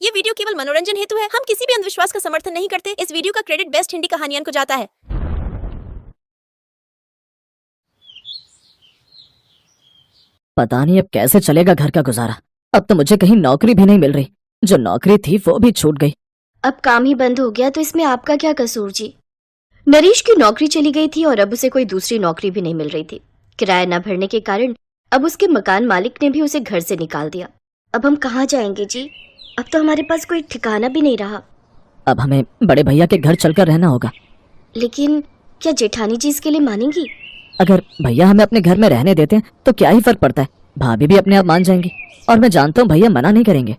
ये वीडियो केवल मनोरंजन हेतु है। हम किसी भी अंधविश्वास का समर्थन नहीं करते। इस वीडियो का क्रेडिट बेस्ट हिंदी कहानियन को जाता है। पता नहीं अब कैसे चलेगा घर का गुजारा। अब तो मुझे कहीं नौकरी भी नहीं मिल रही। जो नौकरी थी वो भी छूट गई। अब काम ही बंद हो गया तो इसमें आपका क्या कसूर जी। नरेश की नौकरी चली गई थी और अब उसे कोई दूसरी नौकरी भी नहीं मिल रही थी। किराया न भरने के कारण अब उसके मकान मालिक ने भी उसे घर से निकाल दिया। अब हम कहाँ जाएंगे जी? अब तो हमारे पास कोई ठिकाना भी नहीं रहा। अब हमें बड़े भैया के घर चलकर रहना होगा। लेकिन क्या जेठानी जी इसके लिए मानेंगी? अगर भैया हमें अपने घर में रहने देते हैं तो क्या ही फर्क पड़ता है। भाभी भी अपने आप मान जाएंगी और मैं जानता हूँ भैया मना नहीं करेंगे।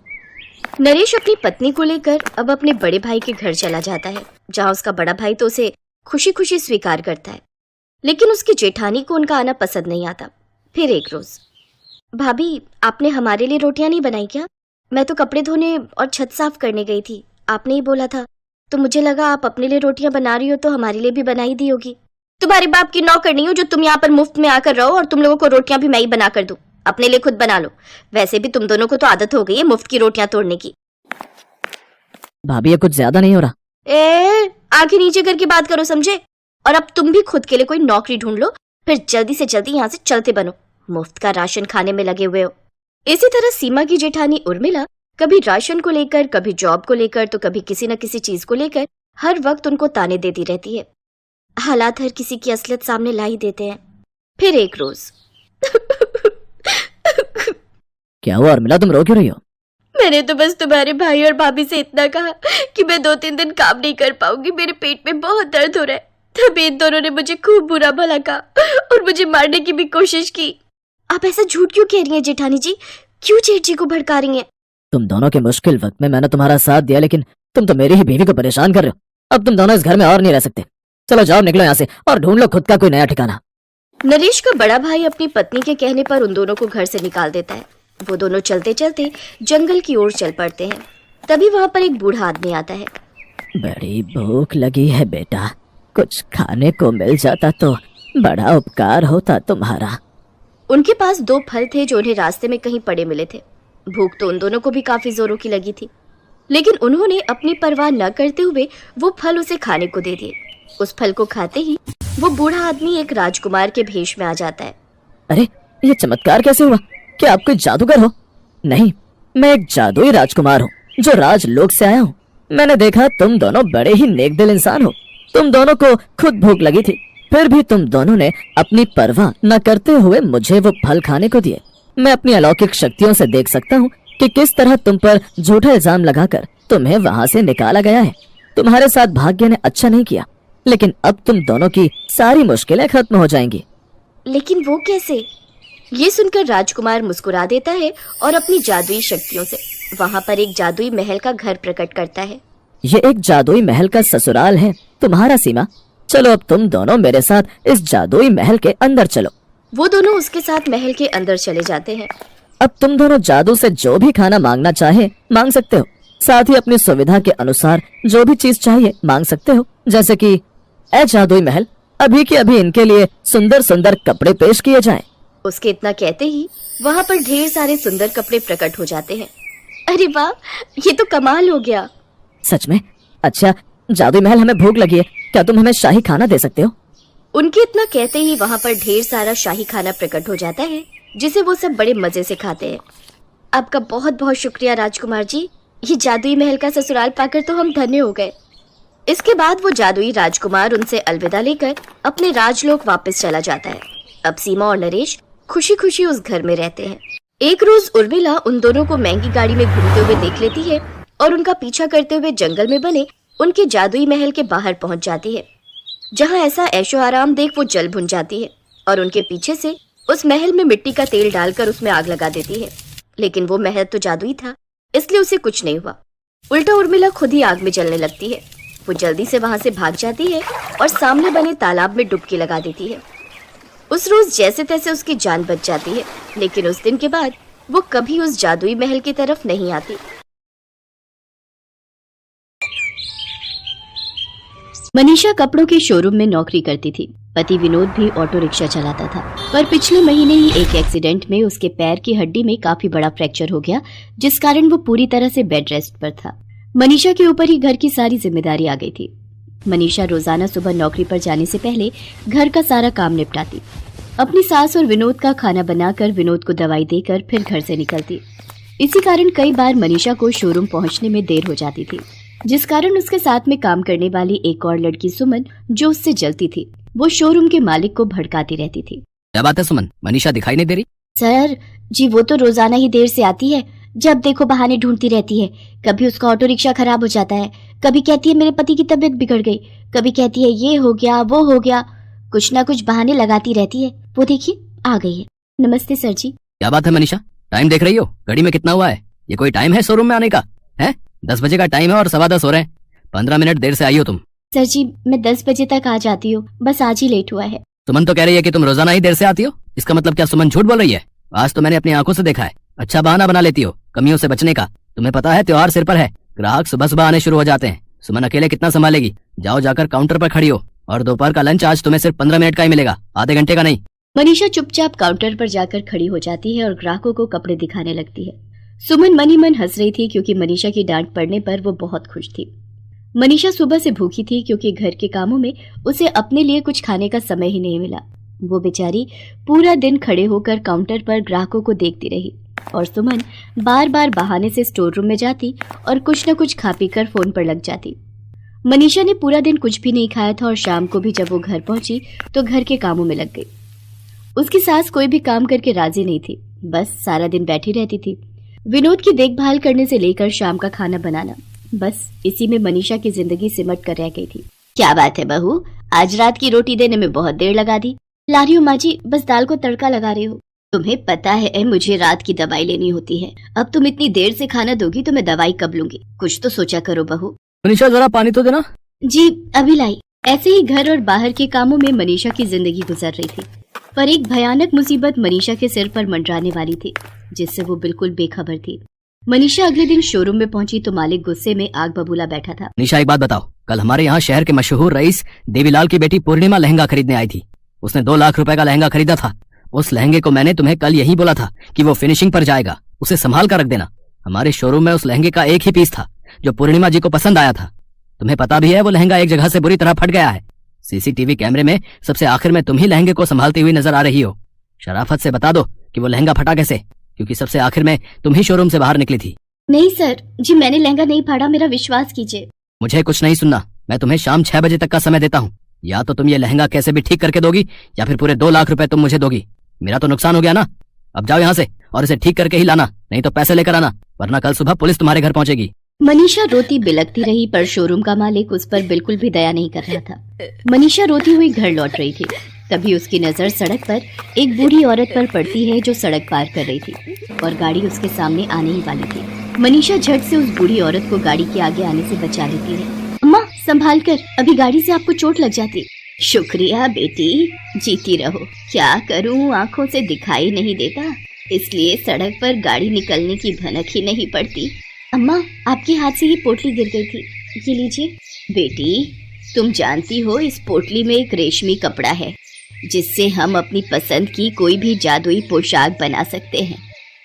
नरेश अपनी पत्नी को लेकर अब अपने बड़े भाई के घर चला जाता है, जहाँ उसका बड़ा भाई तो उसे खुशी खुशी स्वीकार करता है। लेकिन उसकी जेठानी को उनका आना पसंद नहीं आता। फिर एक रोज, भाभी आपने हमारे लिए रोटियां नहीं बनाई क्या? मैं तो कपड़े धोने और छत साफ करने गई थी, आपने ही बोला था, तो मुझे लगा आप अपने लिए रोटियां बना रही हो तो हमारे लिए भी बनाई दी होगी। तुम्हारे बाप की नौकर नहीं हो जो तुम यहाँ पर मुफ्त में आकर रहो और तुम लोगों को रोटियां भी मैं ही बना कर दूं। अपने लिए खुद बना लो। वैसे भी तुम दोनों को तो आदत हो गई है मुफ्त की रोटियां तोड़ने की। भाभी ये कुछ ज्यादा नहीं हो रहा? आंखें नीचे करके बात करो, समझे? और अब तुम भी खुद के लिए कोई नौकरी ढूंढ लो, फिर जल्दी से जल्दी यहाँ से चलते बनो। मुफ्त का राशन खाने में लगे हुए हो। इसी तरह सीमा की जेठानी उर्मिला कभी राशन को लेकर, कभी जॉब को लेकर, तो कभी किसी न किसी चीज को लेकर हर वक्त उनको ताने देती रहती है। हालात हर किसी की असलियत सामने ला ही देते हैं। फिर एक रोज क्या हुआ उर्मिला, तुम रो क्यों रही हो? मैंने तो बस तुम्हारे भाई और भाभी से इतना कहा कि मैं 2-3 दिन काम नहीं कर पाऊंगी, मेरे पेट में बहुत दर्द हो रहा है। तभी इन दोनों ने मुझे खूब बुरा भला कहा और मुझे मारने की भी कोशिश की। आप ऐसा झूठ क्यों कह रही हैं जेठानी जी? क्यों जेठ जी को भड़का रही हैं? तुम दोनों के मुश्किल वक्त में मैंने तुम्हारा साथ दिया, लेकिन तुम तो मेरी ही बीवी को परेशान कर रहे हो। अब तुम दोनों इस घर में और नहीं रह सकते। चलो जाओ, निकलो यहाँ से और ढूंढ लो खुद का कोई नया ठिकाना। नरेश का बड़ा भाई अपनी पत्नी के कहने पर उन दोनों को घर से निकाल देता है। वो दोनों चलते चलते जंगल की ओर चल पड़ते हैं। तभी वहाँ पर एक बूढ़ा आदमी आता है। बड़ी भूख लगी है बेटा, कुछ खाने को मिल जाता तो बड़ा उपकार होता तुम्हारा। उनके पास 2 फल थे जो उन्हें रास्ते में कहीं पड़े मिले थे। भूख तो उन दोनों को भी काफी जोरों की लगी थी, लेकिन उन्होंने अपनी परवाह न करते हुए वो फल उसे खाने को दे दिए। उस फल को खाते ही वो बूढ़ा आदमी एक राजकुमार के भेष में आ जाता है। अरे ये चमत्कार कैसे हुआ? क्या आप कोई जादूगर हो? नहीं, मैं एक जादुई राजकुमार हूँ जो राजलोक से आया हूँ। मैंने देखा तुम दोनों बड़े ही नेक दिल इंसान हो। तुम दोनों को खुद भूख लगी थी, फिर भी तुम दोनों ने अपनी परवाह न करते हुए मुझे वो फल खाने को दिए। मैं अपनी अलौकिक शक्तियों से देख सकता हूँ कि किस तरह तुम पर झूठा इल्जाम लगाकर तुम्हें वहाँ से निकाला गया है। तुम्हारे साथ भाग्य ने अच्छा नहीं किया, लेकिन अब तुम दोनों की सारी मुश्किलें खत्म हो जाएंगी। लेकिन वो कैसे? ये सुनकर राजकुमार मुस्कुरा देता है और अपनी जादुई शक्तियों से वहाँ पर एक जादुई महल का घर प्रकट करता है। ये एक जादुई महल का ससुराल है तुम्हारा सीमा। चलो अब तुम दोनों मेरे साथ इस जादुई महल के अंदर चलो। वो दोनों उसके साथ महल के अंदर चले जाते हैं। अब तुम दोनों जादू से जो भी खाना मांगना चाहे मांग सकते हो। साथ ही अपनी सुविधा के अनुसार जो भी चीज चाहिए मांग सकते हो, जैसे कि ए जादुई महल, अभी के अभी इनके लिए सुंदर सुंदर कपड़े पेश किए जाएं। उसके इतना कहते ही वहाँ पर ढेर सारे सुंदर कपड़े प्रकट हो जाते हैं। अरे वाह, ये तो कमाल हो गया। सच में? अच्छा जादुई महल, हमें भूख लगी है, क्या तुम हमें शाही खाना दे सकते हो? उनके इतना कहते ही वहाँ पर ढेर सारा शाही खाना प्रकट हो जाता है, जिसे वो सब बड़े मजे से खाते हैं। आपका बहुत बहुत शुक्रिया राजकुमार जी, ये जादुई महल का ससुराल पाकर तो हम धन्य हो गए। इसके बाद वो जादुई राजकुमार उनसे अलविदा लेकर अपने राजलोक वापस चला जाता है। अब सीमा और नरेश खुशी खुशी उस घर में रहते हैं। एक रोज उर्मिला उन दोनों को महंगी गाड़ी में घूमते हुए देख लेती है और उनका पीछा करते हुए जंगल में बने उनके जादुई महल के बाहर पहुंच जाती है, जहां ऐसा ऐशो आराम देख वो जल भुन जाती है और उनके पीछे से उस महल में मिट्टी का तेल डालकर उसमें आग लगा देती है। लेकिन वो महल तो जादुई था, इसलिए उसे कुछ नहीं हुआ। उल्टा उर्मिला खुद ही आग में जलने लगती है। वो जल्दी से वहां से भाग जाती है और सामने बने तालाब में डुबकी लगा देती है। उस रोज जैसे तैसे उसकी जान बच जाती है, लेकिन उस दिन के बाद वो कभी उस जादुई महल की तरफ नहीं आती। मनीषा कपड़ों के शोरूम में नौकरी करती थी। पति विनोद भी ऑटो रिक्शा चलाता था, पर पिछले महीने ही एक एक्सीडेंट में उसके पैर की हड्डी में काफी बड़ा फ्रैक्चर हो गया, जिस कारण वो पूरी तरह से बेड रेस्ट पर था। मनीषा के ऊपर ही घर की सारी जिम्मेदारी आ गई थी। मनीषा रोजाना सुबह नौकरी पर जाने से पहले घर का सारा काम निपटाती, अपनी सास और विनोद का खाना बनाकर विनोद को दवाई देकर फिर घर से निकलती। इसी कारण कई बार मनीषा को शोरूम पहुंचने में देर हो जाती थी, जिस कारण उसके साथ में काम करने वाली एक और लड़की सुमन, जो उससे जलती थी, वो शोरूम के मालिक को भड़काती रहती थी। क्या बात है सुमन, मनीषा दिखाई नहीं दे रही? सर जी, वो तो रोजाना ही देर से आती है, जब देखो बहाने ढूंढती रहती है। कभी उसका ऑटो रिक्शा खराब हो जाता है, कभी कहती है मेरे पति की तबीयत बिगड़ गई, कभी कहती है ये हो गया वो हो गया, कुछ ना कुछ बहाने लगाती रहती है। वो देखिए आ गई है। नमस्ते सर जी। क्या बात है मनीषा, टाइम देख रही हो? घड़ी में कितना हुआ है? ये कोई टाइम है शोरूम में आने का? है 10 बजे का टाइम है और 10:15 हो रहे हैं। 15 मिनट देर से आई हो तुम। सर जी मैं 10 बजे तक आ जाती हूँ, बस आज ही लेट हुआ है। सुमन तो कह रही है कि तुम रोजाना ही देर से आती हो। इसका मतलब क्या सुमन झूठ बोल रही है? आज तो मैंने अपनी आंखों से देखा है। अच्छा बहाना बना लेती हो कमियों से बचने का। तुम्हें पता है त्योहार सिर पर है, ग्राहक सुबह सुबह आने शुरू हो जाते हैं। सुमन अकेले कितना संभालेगी? जाओ जाकर काउंटर पर खड़ी हो, और दोपहर का लंच आज तुम्हें सिर्फ 15 मिनट का ही मिलेगा, आधे घंटे का नहीं। मनीषा चुपचाप काउंटर पर जाकर खड़ी हो जाती है और ग्राहकों को कपड़े दिखाने लगती है। सुमन मन ही मन हंस रही थी, क्योंकि मनीषा की डांट पड़ने पर वो बहुत खुश थी। मनीषा सुबह से भूखी थी, क्योंकि घर के कामों में उसे अपने लिए कुछ खाने का समय ही नहीं मिला। वो बेचारी पूरा दिन खड़े होकर काउंटर पर ग्राहकों को देखती रही, और सुमन बार बार बहाने से स्टोर रूम में जाती और कुछ न कुछ खा पी कर फोन पर लग जाती। मनीषा ने पूरा दिन कुछ भी नहीं खाया था, और शाम को भी जब वो घर पहुंची तो घर के कामों में लग गई। उसकी सास कोई भी काम करके राजी नहीं थी, बस सारा दिन बैठी रहती थी। विनोद की देखभाल करने से लेकर शाम का खाना बनाना, बस इसी में मनीषा की जिंदगी सिमट कर रह गई थी। क्या बात है बहू, आज रात की रोटी देने में बहुत देर लगा दी। ला रही हूँ माँ जी, बस दाल को तड़का लगा रही हूँ। तुम्हें पता है मुझे रात की दवाई लेनी होती है। अब तुम इतनी देर से खाना दोगी तो मैं दवाई कब लूंगी? कुछ तो सोचा करो बहू। मनीषा जरा पानी तो देना। जी अभी लाई। ऐसे ही घर और बाहर के कामों में मनीषा की जिंदगी गुजर रही थी, पर एक भयानक मुसीबत मनीषा के सिर पर मंडराने वाली थी, जिससे वो बिल्कुल बेखबर थी। मनीषा अगले दिन शोरूम में पहुंची तो मालिक गुस्से में आग बबूला बैठा था। मनीषा एक बात बताओ, कल हमारे यहाँ शहर के मशहूर रईस देवीलाल की बेटी पूर्णिमा लहंगा खरीदने आई थी। उसने 2 लाख रुपए का लहंगा खरीदा था। उस लहंगे को मैंने तुम्हें कल यही बोला था कि वो फिनिशिंग पर जाएगा, उसे संभाल कर रख देना। हमारे शोरूम में उस लहंगे का एक ही पीस था जो पूर्णिमा जी को पसंद आया था। तुम्हें पता भी है वो लहंगा एक जगह से बुरी तरह फट गया है। सीसीटीवी कैमरे में सबसे आखिर में तुम ही लहंगे को संभालती हुई नजर आ रही हो। शराफत से बता दो कि वो लहंगा फटा कैसे, क्योंकि सबसे आखिर में तुम ही शोरूम से बाहर निकली थी। नहीं सर जी, मैंने लहंगा नहीं फाड़ा, मेरा विश्वास कीजिए। मुझे कुछ नहीं सुनना, मैं तुम्हें शाम 6 बजे तक का समय देता हूँ। या तो तुम ये लहंगा कैसे भी ठीक करके दोगी, या फिर पूरे 2 लाख रुपए तुम मुझे दोगी। मेरा तो नुकसान हो गया ना। अब जाओ यहाँ से और इसे ठीक करके ही लाना, नहीं तो पैसे लेकर आना, वरना कल सुबह पुलिस तुम्हारे घर पहुंचेगी। मनीषा रोती बिलखती रही, पर शोरूम का मालिक उस पर बिल्कुल भी दया नहीं कर रहा था। मनीषा रोती हुई घर लौट रही थी, तभी उसकी नजर सड़क पर एक बूढ़ी औरत पर पड़ती है, जो सड़क पार कर रही थी और गाड़ी उसके सामने आने ही वाली थी। मनीषा झट से उस बूढ़ी औरत को गाड़ी के आगे आने से बचा लेती है। अम्मा संभाल कर, अभी गाड़ी से आपको चोट लग जाती। शुक्रिया बेटी, जीती रहो। क्या करूं, आंखों से दिखाई नहीं देता, इसलिए सड़क पर गाड़ी निकलने की भनक ही नहीं पड़ती। अम्मा आपके हाथ से ये पोटली गिर गई थी, ये लीजिए। बेटी तुम जानती हो इस पोटली में एक रेशमी कपड़ा है, जिससे हम अपनी पसंद की कोई भी जादुई पोशाक बना सकते हैं।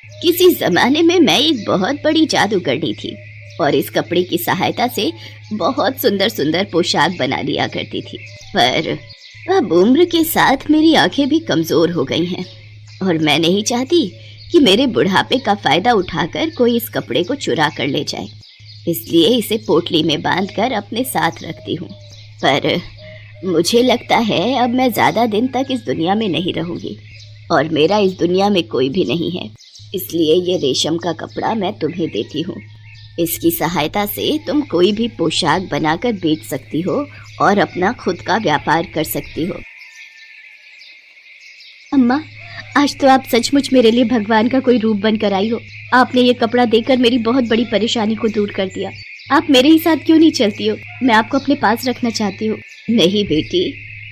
किसी जमाने में मैं एक बहुत बड़ी जादूगरनी थी और इस कपड़े की सहायता से बहुत सुंदर सुंदर पोशाक बना लिया करती थी, पर अब उम्र के साथ मेरी आंखें भी कमजोर हो गई हैं और मैं नहीं चाहती कि मेरे बुढ़ापे का फायदा उठाकर कोई इस कपड़े को चुरा कर ले जाए, इसलिए इसे पोटली में बांधकर अपने साथ रखती हूँ। पर मुझे लगता है अब मैं ज्यादा दिन तक इस दुनिया में नहीं रहूंगी और मेरा इस दुनिया में कोई भी नहीं है, इसलिए ये रेशम का कपड़ा मैं तुम्हें देती हूँ। इसकी सहायता से तुम कोई भी पोशाक बनाकर बेच सकती हो और अपना खुद का व्यापार कर सकती हो। अम्मा आज तो आप सचमुच मेरे लिए भगवान का कोई रूप बनकर आई हो। आपने ये कपड़ा देकर मेरी बहुत बड़ी परेशानी को दूर कर दिया। आप मेरे ही साथ क्यों नहीं चलती हो? मैं आपको अपने पास रखना चाहती हूँ। नहीं बेटी,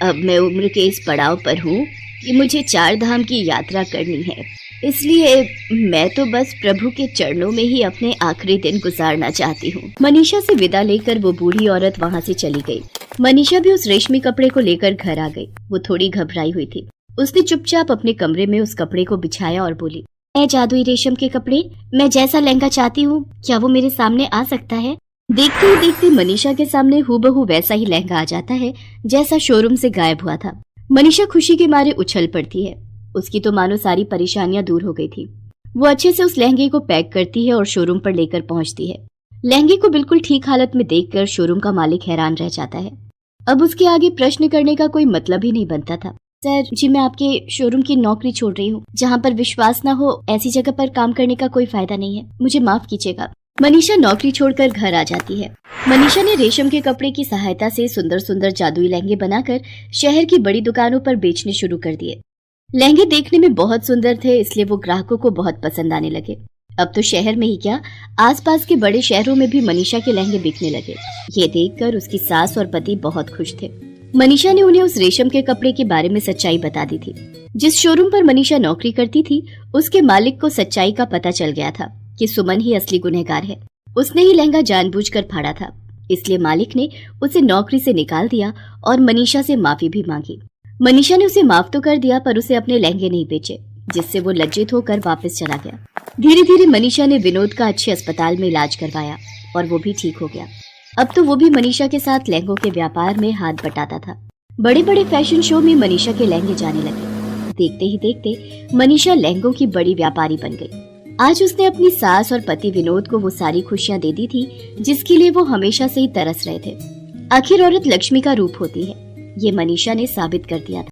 अब मैं उम्र के इस पड़ाव पर हूँ कि मुझे 4 धाम की यात्रा करनी है, इसलिए मैं तो बस प्रभु के चरणों में ही अपने आखिरी दिन गुजारना चाहती हूँ। मनीषा से विदा लेकर वो बूढ़ी औरत वहाँ से चली गई मनीषा भी उस रेशमी कपड़े को लेकर घर आ गई। वो थोड़ी घबराई हुई थी। उसने चुपचाप अपने कमरे में उस कपड़े को बिछाया और बोली, ऐ जादुई रेशम के कपड़े, मैं जैसा लहंगा चाहती हूँ क्या वो मेरे सामने आ सकता है? देखते ही देखते मनीषा के सामने हूबहू वैसा ही लहंगा आ जाता है जैसा शोरूम से गायब हुआ था। मनीषा खुशी के मारे उछल पड़ती है। उसकी तो मानो सारी परेशानियां दूर हो गई थी। वो अच्छे से उस लहंगे को पैक करती है और शोरूम पर लेकर पहुंचती है। लहंगे को बिल्कुल ठीक हालत में देखकर शोरूम का मालिक हैरान रह जाता है। अब उसके आगे प्रश्न करने का कोई मतलब ही नहीं बनता था। सर जी, मैं आपके शोरूम की नौकरी छोड़ रही हूँ। जहाँ पर विश्वास न हो ऐसी जगह पर काम करने का कोई फायदा नहीं है, मुझे माफ कीजिएगा। मनीषा नौकरी छोड़कर घर आ जाती है। मनीषा ने रेशम के कपड़े की सहायता से सुंदर सुंदर जादुई लहंगे बनाकर शहर की बड़ी दुकानों पर बेचने शुरू कर दिए। लहंगे देखने में बहुत सुंदर थे, इसलिए वो ग्राहकों को बहुत पसंद आने लगे। अब तो शहर में ही क्या, आसपास के बड़े शहरों में भी मनीषा के लहंगे बिकने लगे। ये देखकर उसकी सास और पति बहुत खुश थे। मनीषा ने उन्हें उस रेशम के कपड़े के बारे में सच्चाई बता दी थी। जिस शोरूम पर मनीषा नौकरी करती थी, उसके मालिक को सच्चाई का पता चल गया था कि सुमन ही असली गुनहगार है। उसने ही लहंगा जानबूझकर फाड़ा था, इसलिए मालिक ने उसे नौकरी से निकाल दिया और मनीषा से माफी भी मांगी। मनीषा ने उसे माफ तो कर दिया, पर उसे अपने लहंगे नहीं बेचे, जिससे वो लज्जित होकर वापस चला गया। धीरे धीरे मनीषा ने विनोद का अच्छे अस्पताल में इलाज करवाया और वो भी ठीक हो गया। अब तो वो भी मनीषा के साथ लहंगों के व्यापार में हाथ बटाता था। बड़े बड़े फैशन शो में मनीषा के लहंगे जाने लगे। देखते ही देखते मनीषा लहंगों की बड़ी व्यापारी बन गई। आज उसने अपनी सास और पति विनोद को वो सारी खुशियां दे दी थी जिसके लिए वो हमेशा से ही तरस रहे थे। आखिर औरत लक्ष्मी का रूप होती है, ये मनीषा ने साबित कर दिया था।